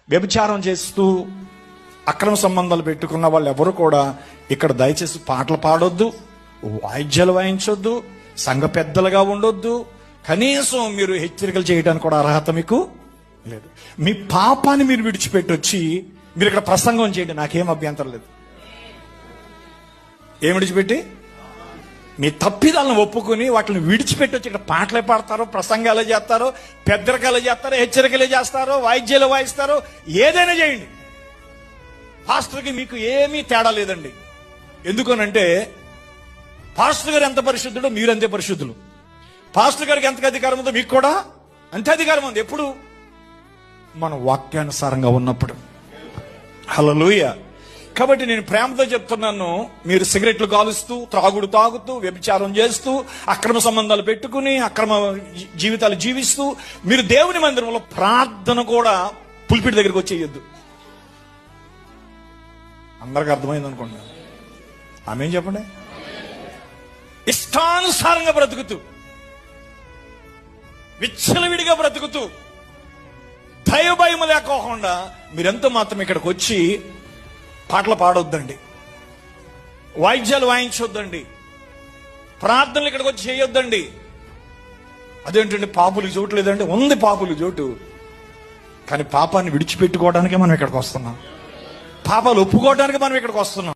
వ్యభిచారం చేస్తూ అక్రమ సంబంధాలు పెట్టుకున్న వాళ్ళు ఎవరు కూడా ఇక్కడ దయచేసి పాటలు పాడొద్దు, వాయిద్యాలు వాయించొద్దు, సంఘ పెద్దలుగా ఉండొద్దు. కనీసం మీరు హెచ్చరికలు చేయడానికి కూడా అర్హత మీకు లేదు. మీ పాపాన్ని మీరు విడిచిపెట్టొచ్చి మీరు ఇక్కడ ప్రసంగం చేయండి, నాకేం అభ్యంతరం లేదు. ఏం విడిచిపెట్టి? మీ తప్పిదాలను ఒప్పుకొని వాటిని విడిచిపెట్టొచ్చి ఇక్కడ పాటలే పాడతారో, ప్రసంగాలు చేస్తారో, పెద్దరికలు చేస్తారో, హెచ్చరికలు చేస్తారో, వాయిద్యాలు వాయిస్తారో, ఏదైనా చేయండి. పాస్టర్కి మీకు ఏమీ తేడా లేదండి. ఎందుకనంటే పాస్టర్ గారు ఎంత పరిశుద్ధుడో మీరు అంతే పరిశుద్ధులు. పాస్టర్ గారికి ఎంత అధికారం ఉందో మీకు కూడా అంతే అధికారం ఉంది. ఎప్పుడు? మన వాక్యానుసారంగా ఉన్నప్పుడు. హల్లెలూయా. కాబట్టి నేను ప్రేమతో చెప్తున్నాను, మీరు సిగరెట్లు కాలుస్తూ, త్రాగుడు తాగుతూ, వ్యభిచారం చేస్తూ, అక్రమ సంబంధాలు పెట్టుకుని అక్రమ జీవితాలు జీవిస్తూ మీరు దేవుని మందిరంలో ప్రార్థన కూడా పుల్పిటి దగ్గరికి వచ్చేయొద్దు. అందరికి అర్థమైంది అనుకోండి. ఆమేన్ చెప్పండి. ఇష్టానుసారంగా బ్రతుకుతూ, విచ్చలవిడిగా బ్రతుకుతూ, దైవ భయం లేకోకుండా మీరెంతో మాత్రం ఇక్కడికి వచ్చి పాటలు పాడొద్దండి, వాయిద్యాలు వాయించొద్దండి, ప్రార్థనలు ఇక్కడికి వచ్చి చేయొద్దండి. అదేంటండి పాపులకు చోటు లేదండి? ఉంది పాపులు చోటు. కానీ పాపాన్ని విడిచిపెట్టుకోవడానికే మనం ఇక్కడికి వస్తున్నాం, పాపాలు ఒప్పుకోవడానికి మనం ఇక్కడికి వస్తున్నాం.